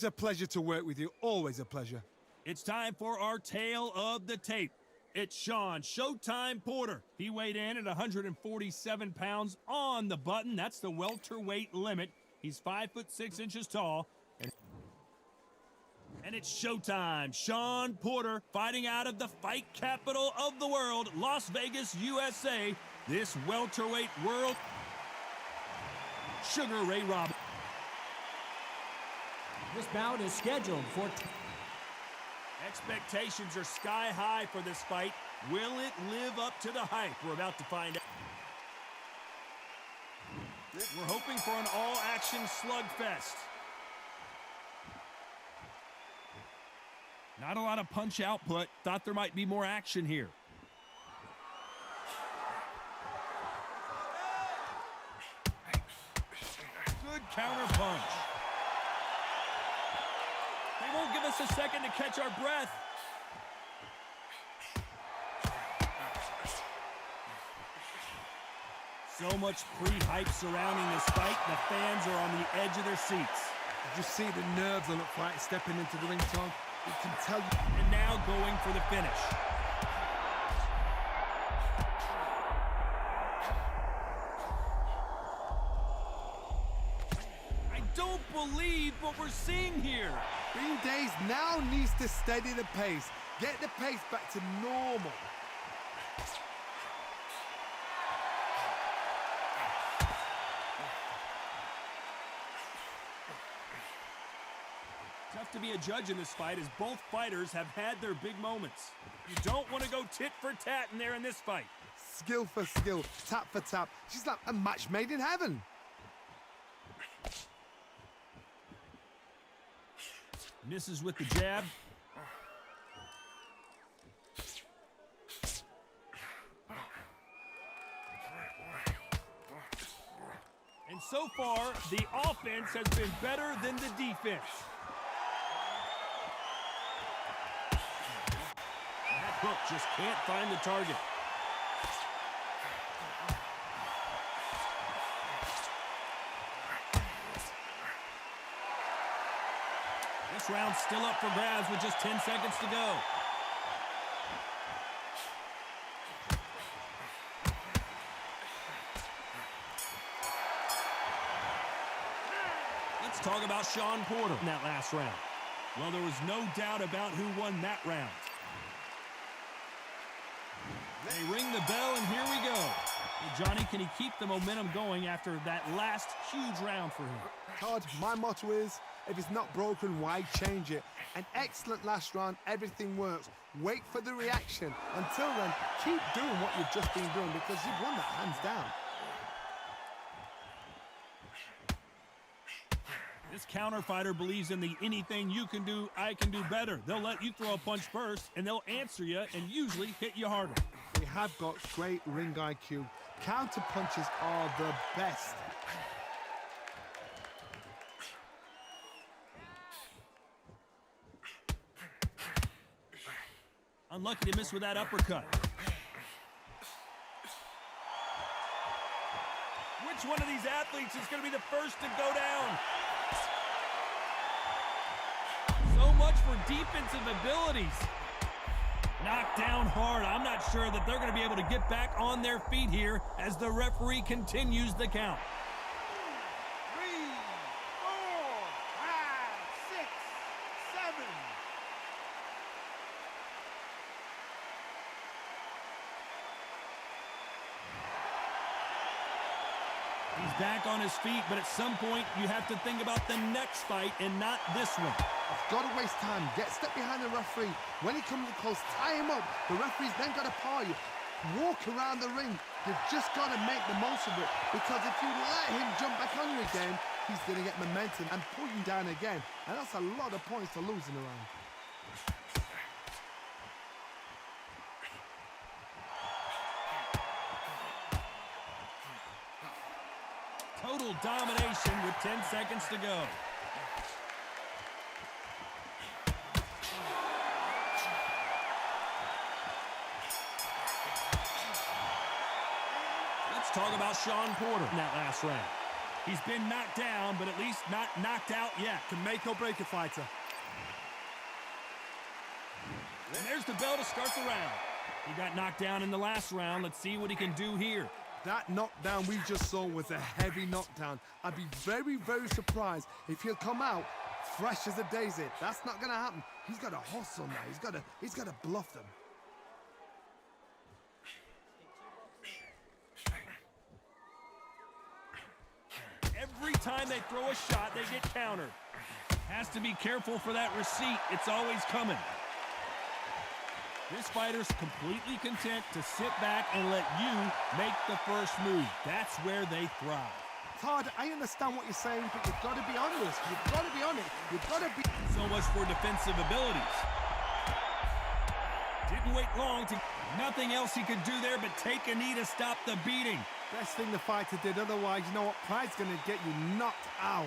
It's a pleasure to work with you. Always a pleasure. It's time for our tale of the tape. It's Shawn Showtime Porter. He weighed in at 147 pounds on the button. That's the welterweight limit. He's 5'6" tall. And it's showtime. Shawn Porter fighting out of the fight capital of the world, Las Vegas, USA. This welterweight world, Sugar Ray Robinson. This bout is scheduled for... Expectations are sky high for this fight. Will it live up to the hype? We're about to find out. We're hoping for an all-action slugfest. Not a lot of punch output. Thought there might be more action here. Good counter punch. They won't give us a second to catch our breath. So much pre-hype surrounding this fight. The fans are on the edge of their seats. Did you see the nerves on the fight stepping into the ring, Tom? You can tell. And now going for the finish. I don't believe what we're seeing here. Green Days now needs to steady the pace. Get the pace back to normal. Tough to be a judge in this fight as both fighters have had their big moments. You don't want to go tit for tat in there in this fight. Skill for skill, tap for tap. She's like a match made in heaven. Misses with the jab. And so far, the offense has been better than the defense. That hook just can't find the target. This round's still up for grabs with just 10 seconds to go. Let's talk about Shawn Porter in that last round. Well, there was no doubt about who won that round. They ring the bell, and here we go. Hey, Johnny, can he keep the momentum going after that last huge round for him? Todd, my motto is, if it's not broken, why change it? An excellent last round, everything works. Wait for the reaction. Until then, keep doing what you've just been doing because you've won that hands down. This counter fighter believes in the anything you can do, I can do better. They'll let you throw a punch first, and they'll answer you and usually hit you harder. They have got great ring IQ. Counter punches are the best. Unlucky to miss with that uppercut. Which one of these athletes is going to be the first to go down? So much for defensive abilities. Knocked down hard. I'm not sure that they're going to be able to get back on their feet here as the referee continues the count. 3, 4, 5, 6, 7. He's back on his feet, but at some point you have to think about the next fight and not this one. I've got to waste time. Get step behind the referee. When he comes close, tie him up. The referee's then got to paw you. Walk around the ring. You've just got to make the most of it. Because if you let him jump back on you again, he's going to get momentum and pull you down again. And that's a lot of points to lose in a round. Total domination with 10 seconds to go. Let's talk about Shawn Porter in that last round. He's been knocked down, but at least not knocked out yet. Can make or break a fighter. And there's the bell to start the round. He got knocked down in the last round. Let's see what he can do here. That knockdown we just saw was a heavy knockdown. I'd be very, very surprised if he'll come out fresh as a daisy. That's not going to happen. He's got to hustle now. He's got to bluff them. Every time they throw a shot, they get countered. Has to be careful for that receipt. It's always coming. This fighter's completely content to sit back and let you make the first move. That's where they thrive. Todd, I understand what you're saying, but you've got to be honest. You've got to be on it. You've got to be... So much for defensive abilities. Didn't wait long to... Nothing else he could do there but take a knee to stop the beating. Best thing the fighter did. Otherwise, you know what? Pride's going to get you knocked out.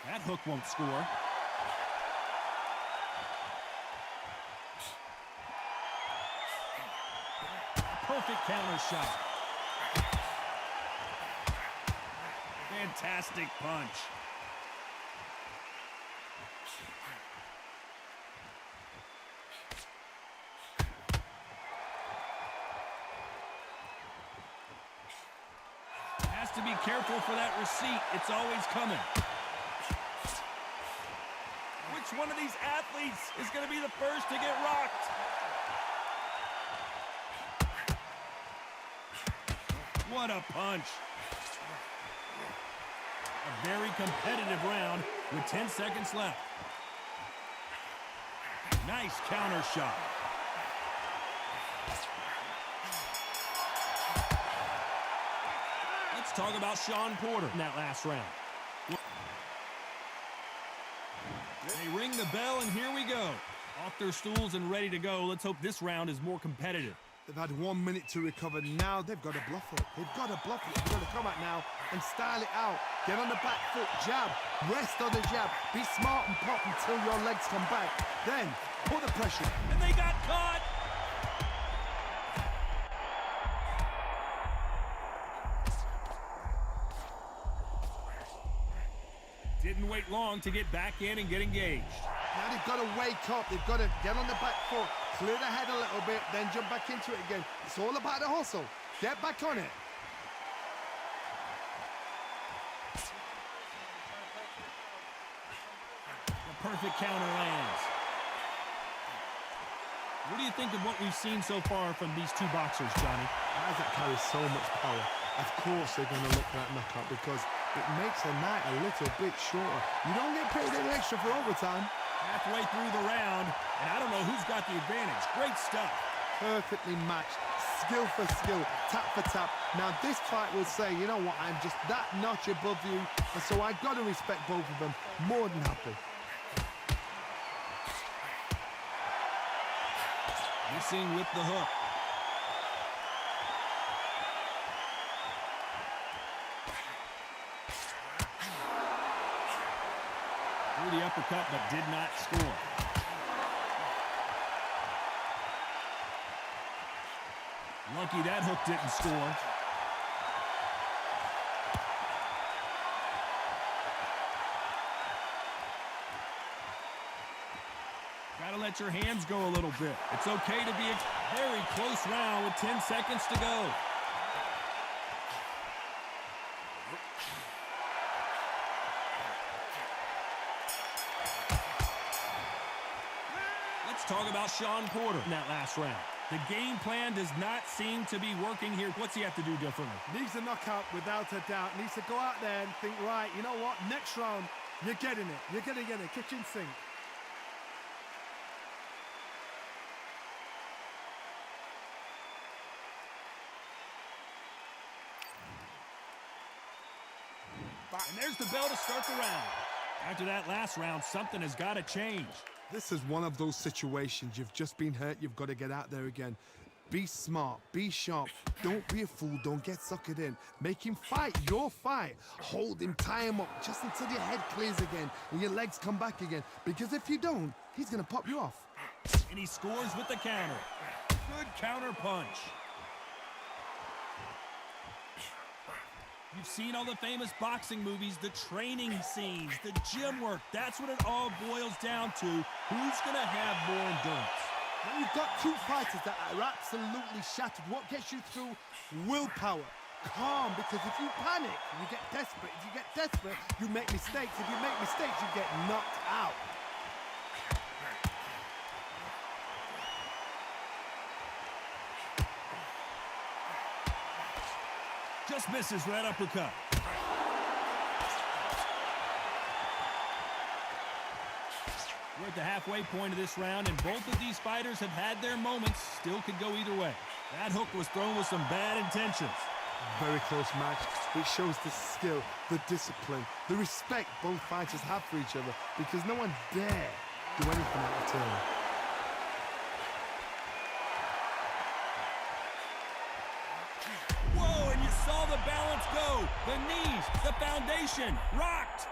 That hook won't score. Perfect counter shot. Fantastic punch. Has to be careful for that receipt. It's always coming. Which one of these athletes is going to be the first to get rocked? What a punch. A very competitive round with 10 seconds left. Nice counter shot. Let's talk about Shawn Porter in that last round. They ring the bell, and here we go. Off their stools and ready to go. Let's hope this round is more competitive. They've had 1 minute to recover. Now they've got to bluff it. They've got to bluff it. They've got to come out now and style it out. Get on the back foot, jab, rest on the jab. Be smart and pop until your legs come back. Then put the pressure. And they got caught. Didn't wait long to get back in and get engaged. Now they've got to wake up. They've got to get on the back foot, clear the head a little bit, then jump back into it again. It's all about the hustle. Get back on it. The perfect counter lands. What do you think of what we've seen so far from these two boxers, Johnny? Guys that carry so much power. Of course they're going to look for that knockout because it makes the night a little bit shorter. You don't get paid any extra for overtime. Halfway through the round, and I don't know who's got the advantage. Great stuff. Perfectly matched, skill for skill, tap for tap. Now this fight will say, you know what, I'm just that notch above you, and so I've got to respect both of them. More than happy. Missing with the hook. Threw the uppercut, but did not score. Lucky that hook didn't score. Gotta let your hands go a little bit. It's okay to be a very close round with 10 seconds to go. Let's talk about Shawn Porter in that last round. The game plan does not seem to be working here. What's he have to do differently? Needs a knockout without a doubt. Needs to go out there and think, right, you know what? Next round, you're getting it. You're going to get it. Kitchen sink. And there's the bell to start the round. After that last round, something has got to change. This is one of those situations. You've just been hurt. You've got to get out there again. Be smart, be sharp, don't be a fool, don't get suckered in. Make him fight your fight. Hold him, tie him up, just until your head clears again and your legs come back again. Because if you don't, he's gonna pop you off. And he scores with the counter. Good counter punch. You've seen all the famous boxing movies, the training scenes, the gym work. That's what it all boils down to. Who's gonna have more endurance? When you've got two fighters that are absolutely shattered, what gets you through? Willpower. Calm, because if you panic, you get desperate. If you get desperate, you make mistakes. If you make mistakes, you get knocked out. Just misses with that uppercut. We're at the halfway point of this round, and both of these fighters have had their moments. Still could go either way. That hook was thrown with some bad intentions. Very close match. It shows the skill, the discipline, the respect both fighters have for each other, because no one dare do anything out of turn. Whoa, and you saw the balance go. The knees, the foundation, rocked.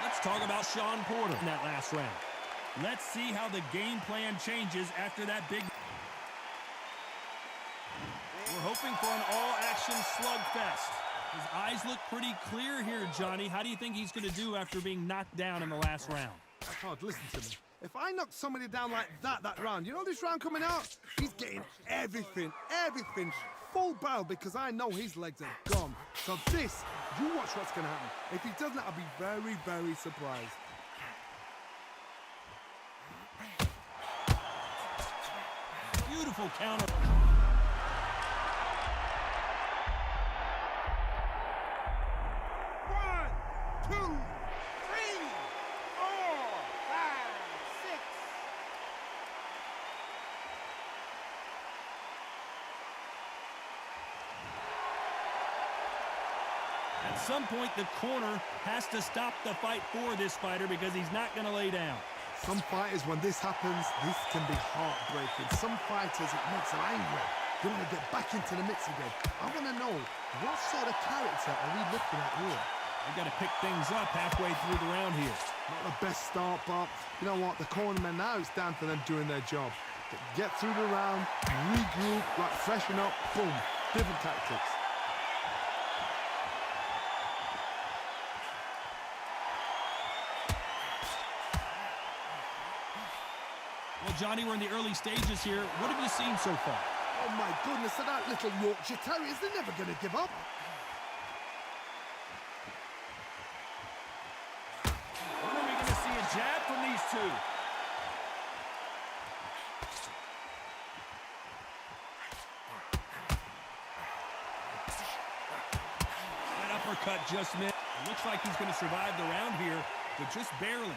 Let's talk about Shawn Porter in that last round. Let's see how the game plan changes after that big... We're hoping for an all-action slugfest. His eyes look pretty clear here, Johnny. How do you think he's going to do after being knocked down in the last round? Todd, listen to me. If I knock somebody down like that round, you know this round coming out? He's getting everything, full barrel, because I know his legs are gone. So this, you watch what's going to happen. If he doesn't, I'll be very, very surprised. Beautiful counter. At some point, the corner has to stop the fight for this fighter because he's not going to lay down. Some fighters, when this happens, this can be heartbreaking. Some fighters, it makes them angry. They want to get back into the mix again. I want to know, what sort of character are we looking at here? They've got to pick things up halfway through the round here. Not the best start, but you know what? The cornermen now, it's down to them doing their job. Get through the round, regroup, like freshen up, boom. Different tactics. Well, Johnny, we're in the early stages here. What have you seen so far? Oh, my goodness, so that little Yorkshire Terriers, they're never going to give up. When are we going to see a jab from these two? That uppercut just missed. It looks like he's going to survive the round here, but just barely.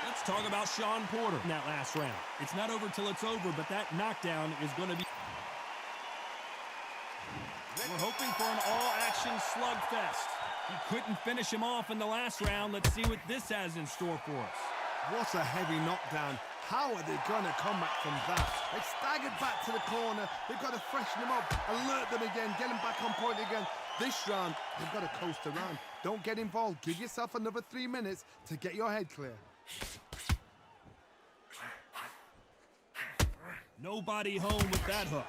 Let's talk about Shawn Porter in that last round. It's not over till it's over, but that knockdown is going to be... We're hoping for an all-action slugfest. He couldn't finish him off in the last round. Let's see what this has in store for us. What a heavy knockdown. How are they going to come back from that? They staggered back to the corner. They've got to freshen them up, alert them again, get them back on point again. This round, they've got to coast around. Don't get involved. Give yourself another 3 minutes to get your head clear. Nobody home with that hook.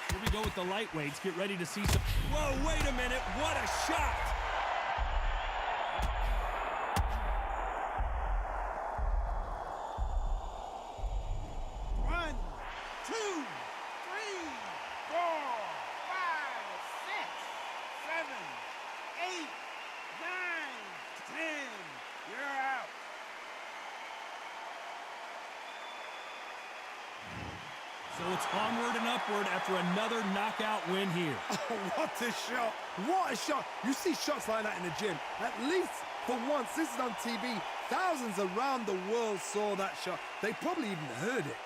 Here we go with the lightweights. Get ready to see some... Whoa, wait a minute. What a shot! So it's onward and upward after another knockout win here. Oh, what a shot. What a shot. You see shots like that in the gym. At least for once, this is on TV. Thousands around the world saw that shot. They probably even heard it.